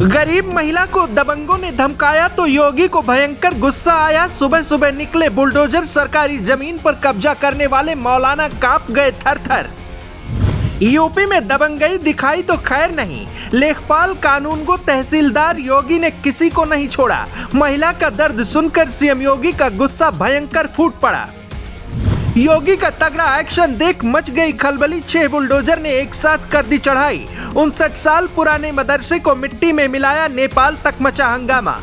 गरीब महिला को दबंगों ने धमकाया तो योगी को भयंकर गुस्सा आया। सुबह सुबह निकले बुलडोजर, सरकारी जमीन पर कब्जा करने वाले मौलाना कांप गए थर-थर। यूपी में दबंगई दिखाई तो खैर नहीं, लेखपाल कानून को तहसीलदार योगी ने किसी को नहीं छोड़ा। महिला का दर्द सुनकर सीएम योगी का गुस्सा भयंकर फूट पड़ा। योगी का तगड़ा एक्शन देख मच गई खलबली। 6 बुलडोजर ने एक साथ कर दी चढ़ाई। 59 साल पुराने मदरसे को मिट्टी में मिलाया, नेपाल तक मचा हंगामा।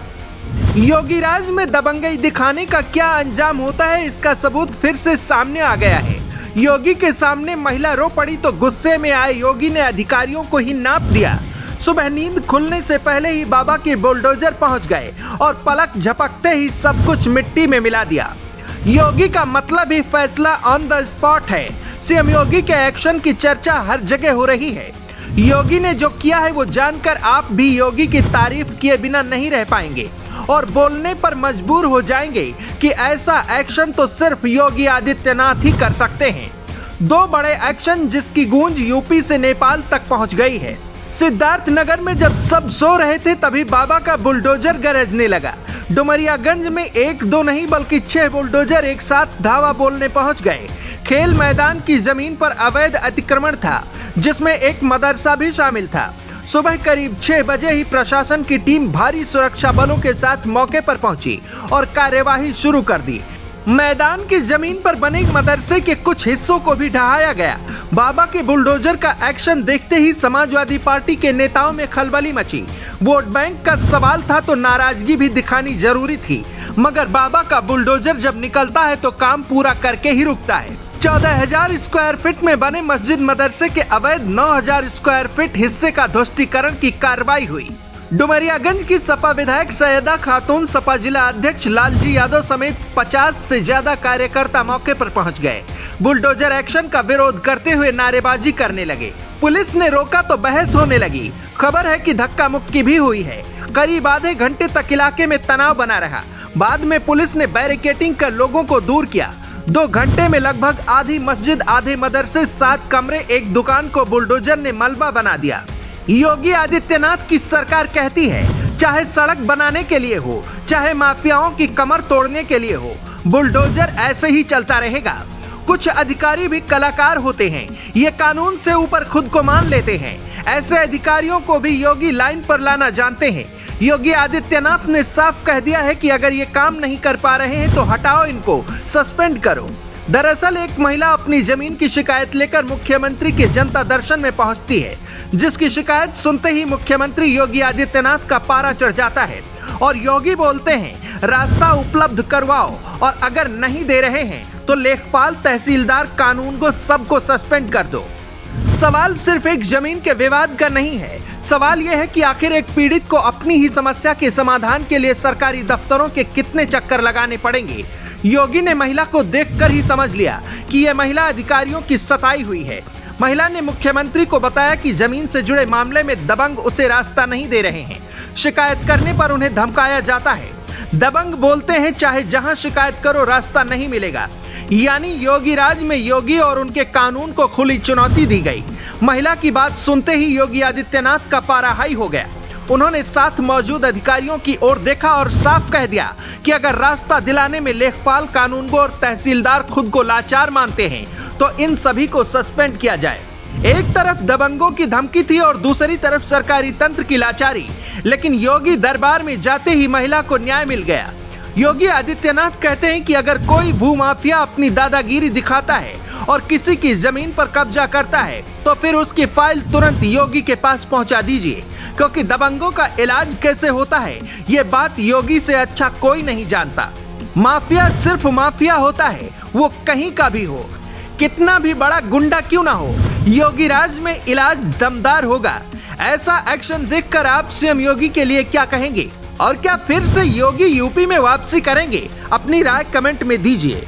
योगी राज में दबंगई दिखाने का क्या अंजाम होता है, इसका सबूत फिर से सामने आ गया है। योगी के सामने महिला रो पड़ी तो गुस्से में आए योगी ने अधिकारियों को ही नाप दिया। सुबह नींद खुलने से पहले ही बाबा के बुलडोजर पहुंच गए और पलक झपकते ही सब कुछ मिट्टी में मिला दिया। योगी का मतलब ही फैसला ऑन द स्पॉट है। सीएम योगी के एक्शन की चर्चा हर जगह हो रही है। योगी ने जो किया है वो जानकर आप भी योगी की तारीफ किए बिना नहीं रह पाएंगे और बोलने पर मजबूर हो जाएंगे कि ऐसा एक्शन तो सिर्फ योगी आदित्यनाथ ही कर सकते हैं। 2 बड़े एक्शन जिसकी गूंज यूपी से नेपाल तक पहुंच गई है। सिद्धार्थनगर में जब सब सो रहे थे तभी बाबा का बुलडोजर गरजने लगा। डुमरियागंज में 1-2 नहीं बल्कि 6 बुलडोजर एक साथ धावा बोलने पहुंच गए। खेल मैदान की जमीन पर अवैध अतिक्रमण था जिसमें एक मदरसा भी शामिल था। सुबह करीब 6 बजे ही प्रशासन की टीम भारी सुरक्षा बलों के साथ मौके पर पहुंची और कार्यवाही शुरू कर दी। मैदान की जमीन पर बने मदरसे के कुछ हिस्सों को भी ढहाया गया। बाबा के बुलडोजर का एक्शन देखते ही समाजवादी पार्टी के नेताओं में खलबली मची। वोट बैंक का सवाल था तो नाराजगी भी दिखानी जरूरी थी, मगर बाबा का बुलडोजर जब निकलता है तो काम पूरा करके ही रुकता है। 14,000 स्क्वायर फीट में बने मस्जिद मदरसे के अवैध 9,000 स्क्वायर फीट हिस्से का ध्वस्तीकरण की कार्रवाई हुई। डुमरियागंज की सपा विधायक सैयदा खातून, सपा जिला अध्यक्ष लालजी यादव समेत 50 से ज्यादा कार्यकर्ता मौके पर पहुंच गए। बुलडोजर एक्शन का विरोध करते हुए नारेबाजी करने लगे। पुलिस ने रोका तो बहस होने लगी। खबर है कि धक्का मुक्की भी हुई है। करीब आधे घंटे तक इलाके में तनाव बना रहा। बाद में पुलिस ने बैरिकेडिंग कर लोगों को दूर किया। 2 घंटे में लगभग आधी मस्जिद, आधे मदरसे, 7 कमरे, एक दुकान को बुलडोजर ने मलबा बना दिया। योगी आदित्यनाथ की सरकार कहती है चाहे सड़क बनाने के लिए हो, चाहे माफियाओं की कमर तोड़ने के लिए हो, बुलडोजर ऐसे ही चलता रहेगा। कुछ अधिकारी भी कलाकार होते हैं, ये कानून से ऊपर खुद को मान लेते हैं। ऐसे अधिकारियों को भी योगी लाइन पर लाना जानते हैं। योगी आदित्यनाथ ने साफ कह दिया है कि अगर ये काम नहीं कर पा रहे हैं तो हटाओ, इनको सस्पेंड करो। दरअसल एक महिला अपनी जमीन की शिकायत लेकर मुख्यमंत्री के जनता दर्शन में पहुंचती है, जिसकी शिकायत सुनते ही मुख्यमंत्री योगी आदित्यनाथ का पारा चढ़ जाता है और योगी बोलते हैं रास्ता उपलब्ध करवाओ और अगर नहीं दे रहे हैं तो लेखपाल, तहसीलदार, कानून को सबको सस्पेंड कर दो। सवाल सिर्फ एक जमीन के विवाद का नहीं है। सवाल यह है कि आखिर एक पीड़ित को अपनी ही समस्या के समाधान के लिए सरकारी दफ्तरों के कितने चक्कर लगाने पड़ेंगे। योगी ने महिला को देखकर ही समझ लिया कि यह महिला अधिकारियों की सताई हुई है। महिला ने मुख्यमंत्री को बताया कि जमीन से जुड़े मामले में दबंग उसे रास्ता नहीं दे रहे हैं। शिकायत करने पर उन्हें धमकाया जाता है। दबंग बोलते हैं चाहे जहां शिकायत करो रास्ता नहीं मिलेगा। यानी योगी राज में योगी और उनके कानून को खुली चुनौती दी गई। महिला की बात सुनते ही योगी आदित्यनाथ का पारा हाई हो गया। उन्होंने साथ मौजूद अधिकारियों की ओर देखा और साफ कह दिया कि अगर रास्ता दिलाने में लेखपाल, कानूनगो और तहसीलदार खुद को लाचार मानते हैं तो इन सभी को सस्पेंड किया जाए। एक तरफ दबंगों की धमकी थी और दूसरी तरफ सरकारी तंत्र की लाचारी, लेकिन योगी दरबार में जाते ही महिला को न्याय मिल गया। योगी आदित्यनाथ कहते हैं कि अगर कोई भूमाफिया अपनी दादागिरी दिखाता है और किसी की जमीन पर कब्जा करता है तो फिर उसकी फाइल तुरंत योगी के पास पहुंचा दीजिए, क्योंकि दबंगों का इलाज कैसे होता है ये बात योगी से अच्छा कोई नहीं जानता। माफिया सिर्फ माफिया होता है, वो कहीं का भी हो, कितना भी बड़ा गुंडा क्यों ना हो, योगी राज में इलाज दमदार होगा। ऐसा एक्शन देखकर आप सीएम योगी के लिए क्या कहेंगे और क्या फिर से योगी यूपी में वापसी करेंगे? अपनी राय कमेंट में दीजिए।